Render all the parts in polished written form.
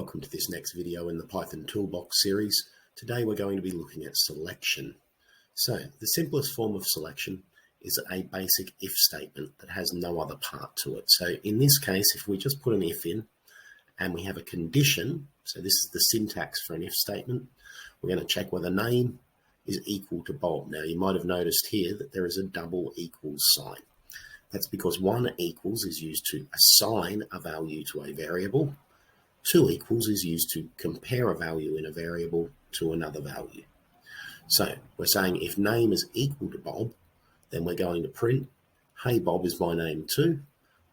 Welcome to this next video in the Python Toolbox series. Today we're going to be looking at selection. So the simplest form of selection is a basic if statement that has no other part to it. So in this case, if we just put an if in and we have a condition, so this is the syntax for an if statement, we're going to check whether name is equal to Bob. Now you might have noticed here that there is a double equals sign. That's because one equals is used to assign a value to a variable. Two equals is used to compare a value in a variable to another value. So we're saying if name is equal to Bob, then we're going to print, hey, Bob is my name too.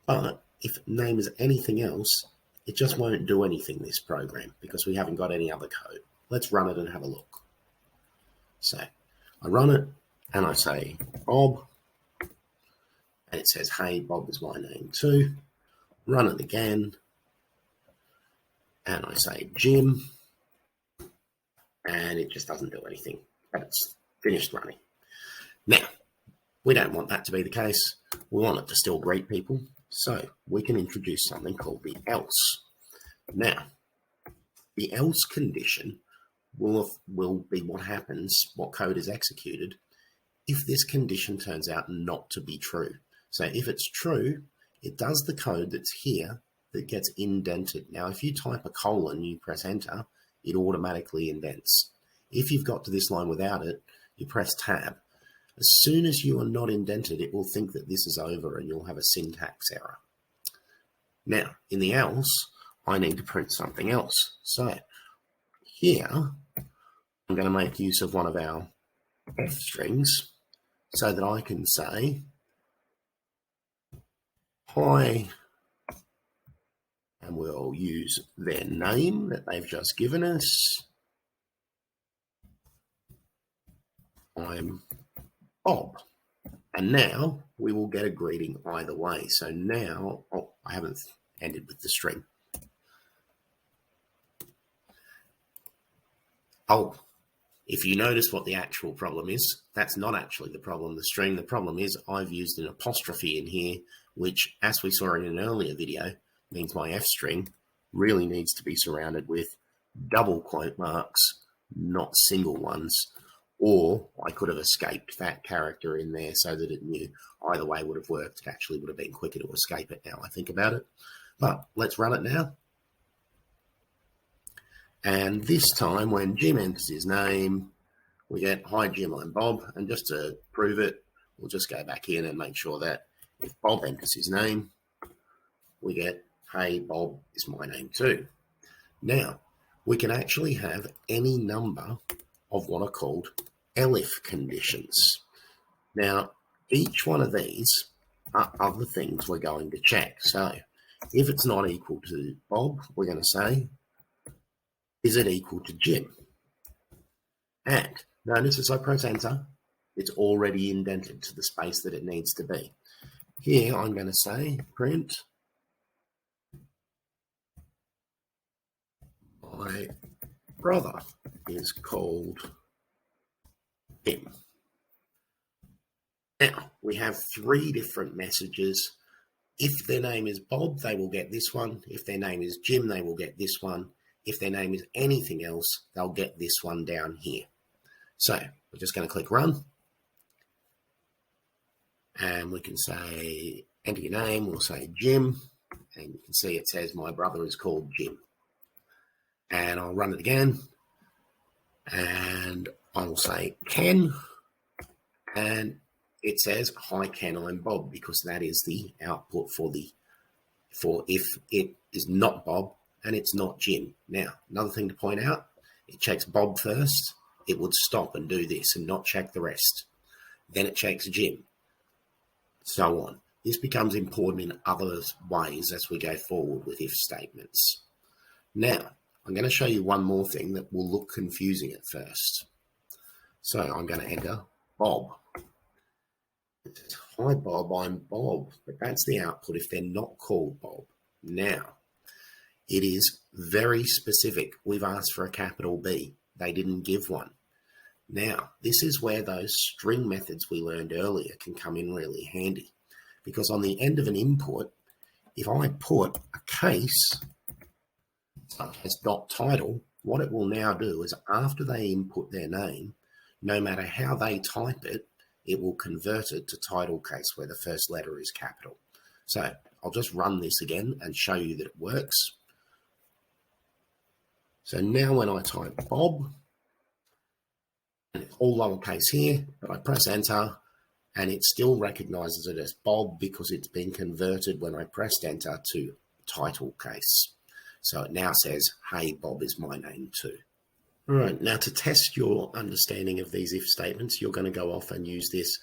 But if name is anything else, it just won't do anything, this program, because we haven't got any other code. Let's run it and have a look. So I run it and I say Bob, and it says, hey, Bob is my name too. Run it again. And I say Jim, and it just doesn't do anything, but it's finished running. Now, we don't want that to be the case. We want it to still greet people, so we can introduce something called the else. Now, the else condition will be what happens, what code is executed, if this condition turns out not to be true. So if it's true, it does the code that's here that gets indented. Now, if you type a colon, you press enter, it automatically indents. If you've got to this line without it, you press tab. As soon as you are not indented, it will think that this is over and you'll have a syntax error. Now, in the else, I need to print something else. So here, I'm going to make use of one of our F strings so that I can say, hi, and we'll use their name that they've just given us. I'm Bob. And now we will get a greeting either way. So now, I haven't ended with the string. If you notice what the actual problem is, that's not actually the problem, the string. The problem is I've used an apostrophe in here, which, as we saw in an earlier video, means my F string really needs to be surrounded with double quote marks, not single ones, or I could have escaped that character in there so that it knew. Either way would have worked. It actually would have been quicker to escape it now I think about it. But let's run it now. And this time when Jim enters his name, we get, hi Jim, I'm Bob. And just to prove it, we'll just go back in and make sure that if Bob enters his name, we get, hey, Bob is my name too. Now, we can actually have any number of what are called Alif conditions. Now, each one of these are other things we're going to check. So, if it's not equal to Bob, we're going to say, is it equal to Jim? And notice as I press enter, it's already indented to the space that it needs to be. Here, I'm going to say print, my brother is called Jim. Now, we have three different messages. If their name is Bob, they will get this one. If their name is Jim, they will get this one. If their name is anything else, they'll get this one down here. So we're just going to click run. And we can say, enter your name. We'll say Jim. And you can see it says my brother is called Jim. And I'll run it again, and I will say Ken, and it says, hi Ken, I'm Bob, because that is the output for if it is not Bob and it's not Jim. Now, another thing to point out, it checks Bob first. It would stop and do this and not check the rest. Then it checks Jim, so on. This becomes important in other ways as we go forward with if statements. Now, I'm going to show you one more thing that will look confusing at first. So I'm going to enter Bob. It says, hi Bob, I'm Bob. But that's the output if they're not called Bob. Now, it is very specific. We've asked for a capital B. They didn't give one. Now, this is where those string methods we learned earlier can come in really handy. Because on the end of an input, if I put a case as dot title, what it will now do is after they input their name, no matter how they type it, it will convert it to title case where the first letter is capital. So I'll just run this again and show you that it works. So now when I type Bob, and it's all lowercase here, but I press enter and it still recognizes it as Bob because it's been converted when I pressed enter to title case. So it now says, hey, Bob is my name too. All right, now to test your understanding of these if statements, you're going to go off and use this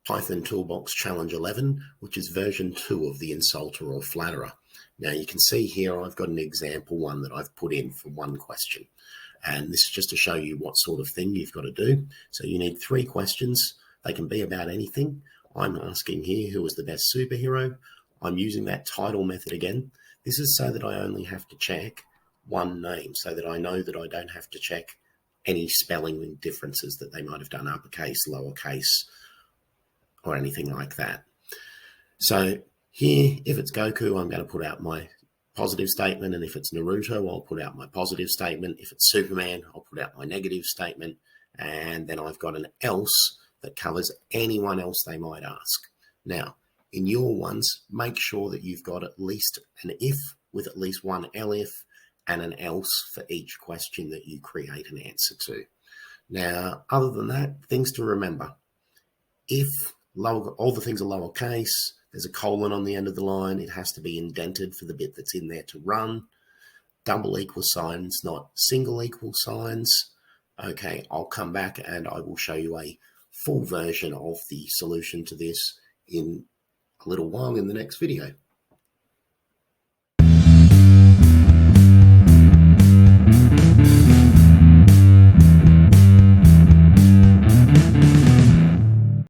Python Toolbox Challenge 11, which is version 2 of the insulter or flatterer. Now you can see here I've got an example one that I've put in for one question. And this is just to show you what sort of thing you've got to do. So you need 3 questions. They can be about anything. I'm asking here, who is the best superhero? I'm using that title method again. This is so that I only have to check one name, so that I know that I don't have to check any spelling differences that they might have done uppercase, lowercase, or anything like that. So here, if it's Goku, I'm going to put out my positive statement, and if it's Naruto, I'll put out my positive statement. If it's Superman, I'll put out my negative statement, and then I've got an else that covers anyone else they might ask. Now, in your ones, make sure that you've got at least an if with at least one elif and an else for each question that you create an answer to. Now, other than that, things to remember. If all the things are lowercase, there's a colon on the end of the line, it has to be indented for the bit that's in there to run. Double equal signs, not single equal signs. Okay, I'll come back and I will show you a full version of the solution to this in a little while in the next video.